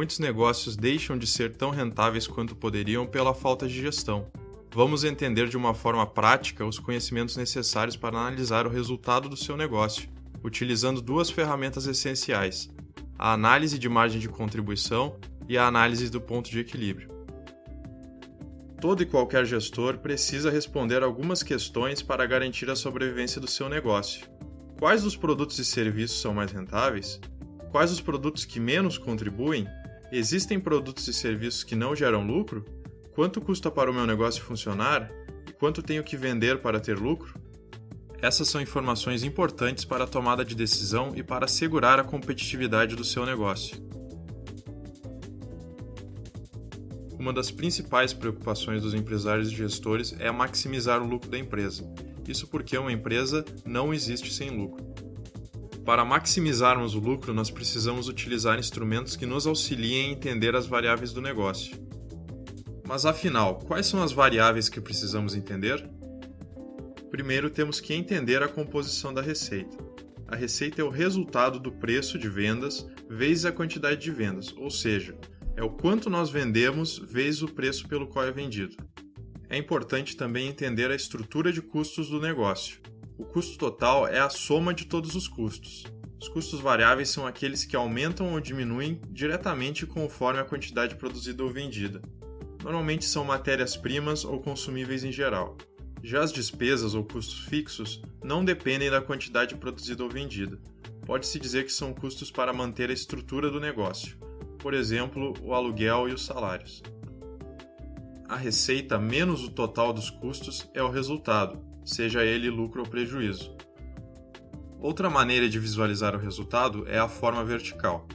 Muitos negócios deixam de ser tão rentáveis quanto poderiam pela falta de gestão. Vamos entender de uma forma prática os conhecimentos necessários para analisar o resultado do seu negócio, utilizando duas ferramentas essenciais: a análise de margem de contribuição e a análise do ponto de equilíbrio. Todo e qualquer gestor precisa responder algumas questões para garantir a sobrevivência do seu negócio. Quais dos produtos e serviços são mais rentáveis? Quais os produtos que menos contribuem? Existem produtos e serviços que não geram lucro? Quanto custa para o meu negócio funcionar? E quanto tenho que vender para ter lucro? Essas são informações importantes para a tomada de decisão e para assegurar a competitividade do seu negócio. Uma das principais preocupações dos empresários e gestores é maximizar o lucro da empresa. Isso porque uma empresa não existe sem lucro. Para maximizarmos o lucro, nós precisamos utilizar instrumentos que nos auxiliem a entender as variáveis do negócio. Mas afinal, quais são as variáveis que precisamos entender? Primeiro, temos que entender a composição da receita. A receita é o resultado do preço de vendas vezes a quantidade de vendas, ou seja, é o quanto nós vendemos vezes o preço pelo qual é vendido. É importante também entender a estrutura de custos do negócio. O custo total é a soma de todos os custos. Os custos variáveis são aqueles que aumentam ou diminuem diretamente conforme a quantidade produzida ou vendida. Normalmente são matérias-primas ou consumíveis em geral. Já as despesas ou custos fixos não dependem da quantidade produzida ou vendida. Pode-se dizer que são custos para manter a estrutura do negócio, por exemplo, o aluguel e os salários. A receita menos o total dos custos é o resultado, seja ele lucro ou prejuízo. Outra maneira de visualizar o resultado é a forma vertical,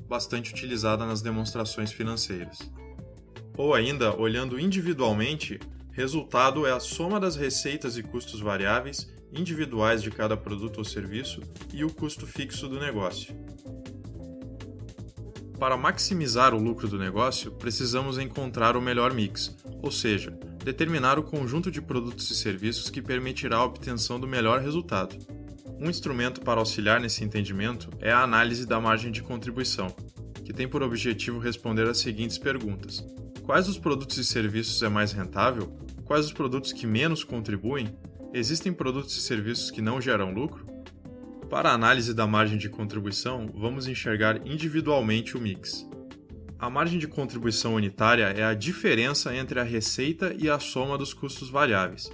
bastante utilizada nas demonstrações financeiras. Ou ainda, olhando individualmente, resultado é a soma das receitas e custos variáveis individuais de cada produto ou serviço e o custo fixo do negócio. Para maximizar o lucro do negócio, precisamos encontrar o melhor mix, ou seja, determinar o conjunto de produtos e serviços que permitirá a obtenção do melhor resultado. Um instrumento para auxiliar nesse entendimento é a análise da margem de contribuição, que tem por objetivo responder as seguintes perguntas: quais dos produtos e serviços é mais rentável? Quais os produtos que menos contribuem? Existem produtos e serviços que não geram lucro? Para a análise da margem de contribuição, vamos enxergar individualmente o mix. A margem de contribuição unitária é a diferença entre a receita e a soma dos custos variáveis.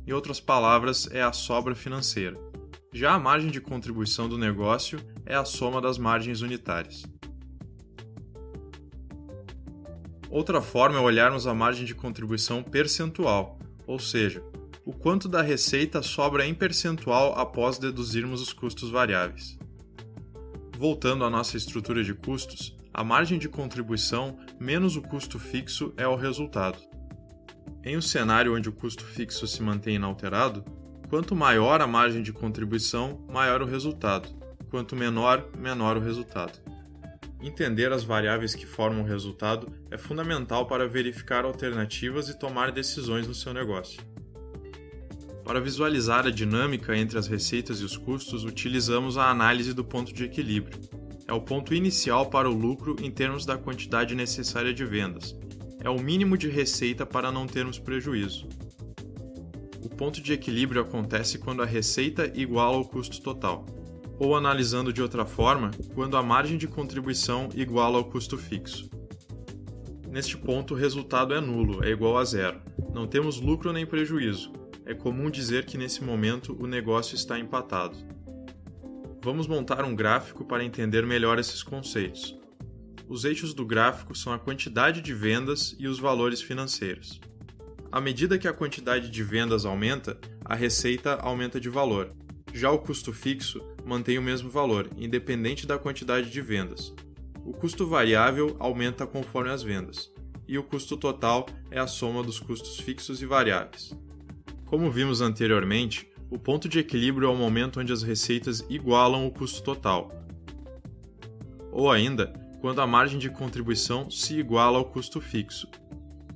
Em outras palavras, é a sobra financeira. Já a margem de contribuição do negócio é a soma das margens unitárias. Outra forma é olharmos a margem de contribuição percentual, ou seja, o quanto da receita sobra em percentual após deduzirmos os custos variáveis. Voltando à nossa estrutura de custos, a margem de contribuição menos o custo fixo é o resultado. Em um cenário onde o custo fixo se mantém inalterado, quanto maior a margem de contribuição, maior o resultado. Quanto menor, menor o resultado. Entender as variáveis que formam o resultado é fundamental para verificar alternativas e tomar decisões no seu negócio. Para visualizar a dinâmica entre as receitas e os custos, utilizamos a análise do ponto de equilíbrio. É o ponto inicial para o lucro em termos da quantidade necessária de vendas. É o mínimo de receita para não termos prejuízo. O ponto de equilíbrio acontece quando a receita iguala ao custo total. Ou, analisando de outra forma, quando a margem de contribuição iguala ao custo fixo. Neste ponto, o resultado é nulo, é igual a zero. Não temos lucro nem prejuízo. É comum dizer que nesse momento o negócio está empatado. Vamos montar um gráfico para entender melhor esses conceitos. Os eixos do gráfico são a quantidade de vendas e os valores financeiros. À medida que a quantidade de vendas aumenta, a receita aumenta de valor. Já o custo fixo mantém o mesmo valor, independente da quantidade de vendas. O custo variável aumenta conforme as vendas, e o custo total é a soma dos custos fixos e variáveis. Como vimos anteriormente, o ponto de equilíbrio é o momento onde as receitas igualam o custo total. Ou ainda, quando a margem de contribuição se iguala ao custo fixo.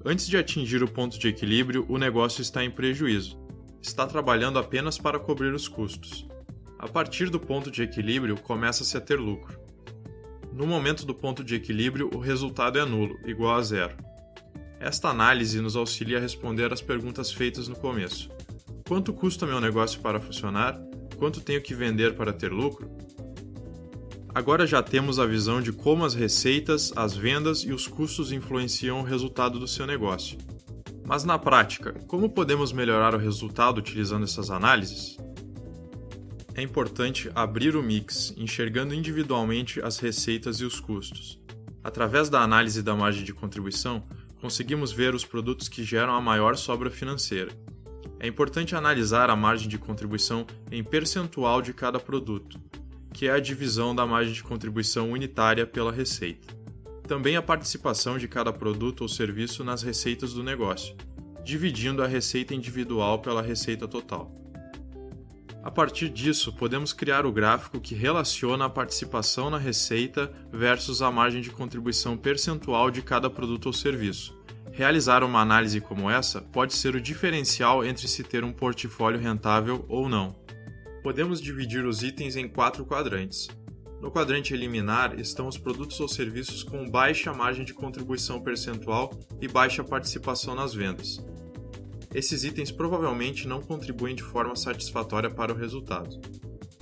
Antes de atingir o ponto de equilíbrio, o negócio está em prejuízo. Está trabalhando apenas para cobrir os custos. A partir do ponto de equilíbrio, começa-se a ter lucro. No momento do ponto de equilíbrio, o resultado é nulo, igual a zero. Esta análise nos auxilia a responder às perguntas feitas no começo. Quanto custa meu negócio para funcionar? Quanto tenho que vender para ter lucro? Agora já temos a visão de como as receitas, as vendas e os custos influenciam o resultado do seu negócio. Mas na prática, como podemos melhorar o resultado utilizando essas análises? É importante abrir o mix, enxergando individualmente as receitas e os custos. Através da análise da margem de contribuição, conseguimos ver os produtos que geram a maior sobra financeira. É importante analisar a margem de contribuição em percentual de cada produto, que é a divisão da margem de contribuição unitária pela receita. Também a participação de cada produto ou serviço nas receitas do negócio, dividindo a receita individual pela receita total. A partir disso, podemos criar o gráfico que relaciona a participação na receita versus a margem de contribuição percentual de cada produto ou serviço. Realizar uma análise como essa pode ser o diferencial entre se ter um portfólio rentável ou não. Podemos dividir os itens em 4 quadrantes. No quadrante eliminar estão os produtos ou serviços com baixa margem de contribuição percentual e baixa participação nas vendas. Esses itens provavelmente não contribuem de forma satisfatória para o resultado.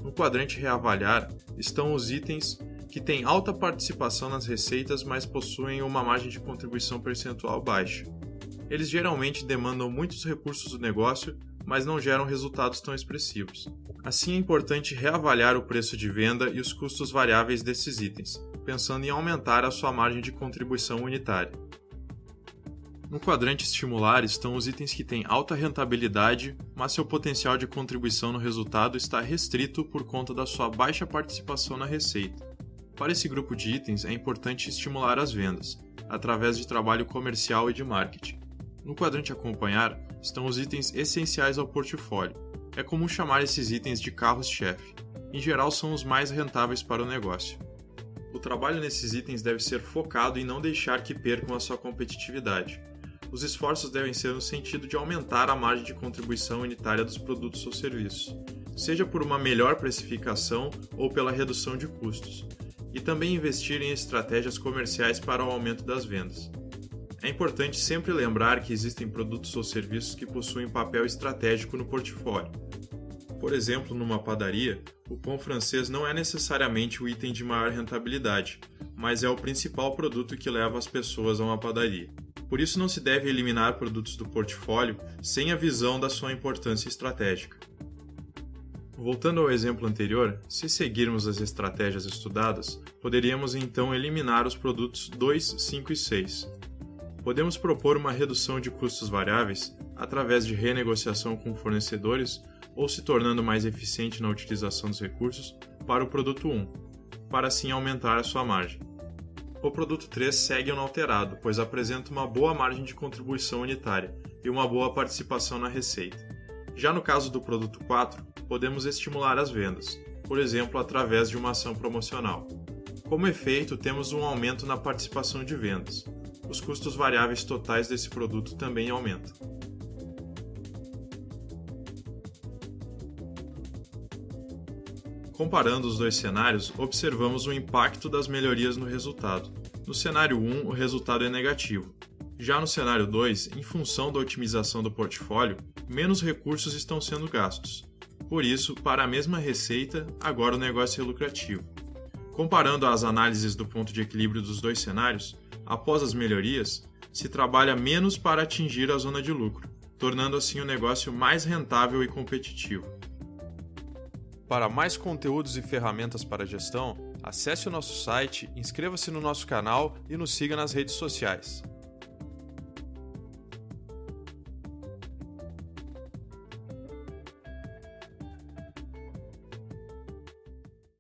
No quadrante reavaliar estão os itens que têm alta participação nas receitas, mas possuem uma margem de contribuição percentual baixa. Eles geralmente demandam muitos recursos do negócio, mas não geram resultados tão expressivos. Assim, é importante reavaliar o preço de venda e os custos variáveis desses itens, pensando em aumentar a sua margem de contribuição unitária. No quadrante estimular estão os itens que têm alta rentabilidade, mas seu potencial de contribuição no resultado está restrito por conta da sua baixa participação na receita. Para esse grupo de itens, é importante estimular as vendas, através de trabalho comercial e de marketing. No quadrante acompanhar estão os itens essenciais ao portfólio. É comum chamar esses itens de carros-chefe. Em geral, são os mais rentáveis para o negócio. O trabalho nesses itens deve ser focado em não deixar que percam a sua competitividade. Os esforços devem ser no sentido de aumentar a margem de contribuição unitária dos produtos ou serviços, seja por uma melhor precificação ou pela redução de custos, e também investir em estratégias comerciais para o aumento das vendas. É importante sempre lembrar que existem produtos ou serviços que possuem papel estratégico no portfólio. Por exemplo, numa padaria, o pão francês não é necessariamente o item de maior rentabilidade, mas é o principal produto que leva as pessoas a uma padaria. Por isso, não se deve eliminar produtos do portfólio sem a visão da sua importância estratégica. Voltando ao exemplo anterior, se seguirmos as estratégias estudadas, poderíamos então eliminar os produtos 2, 5 e 6. Podemos propor uma redução de custos variáveis através de renegociação com fornecedores ou se tornando mais eficiente na utilização dos recursos para o produto 1, para assim aumentar a sua margem. O produto 3 segue inalterado, pois apresenta uma boa margem de contribuição unitária e uma boa participação na receita. Já no caso do produto 4, podemos estimular as vendas, por exemplo, através de uma ação promocional. Como efeito, temos um aumento na participação de vendas. Os custos variáveis totais desse produto também aumentam. Comparando os dois cenários, observamos o impacto das melhorias no resultado. No cenário 1, o resultado é negativo. Já no cenário 2, em função da otimização do portfólio, menos recursos estão sendo gastos. Por isso, para a mesma receita, agora o negócio é lucrativo. Comparando as análises do ponto de equilíbrio dos dois cenários, após as melhorias, se trabalha menos para atingir a zona de lucro, tornando assim o negócio mais rentável e competitivo. Para mais conteúdos e ferramentas para gestão, acesse o nosso site, inscreva-se no nosso canal e nos siga nas redes sociais.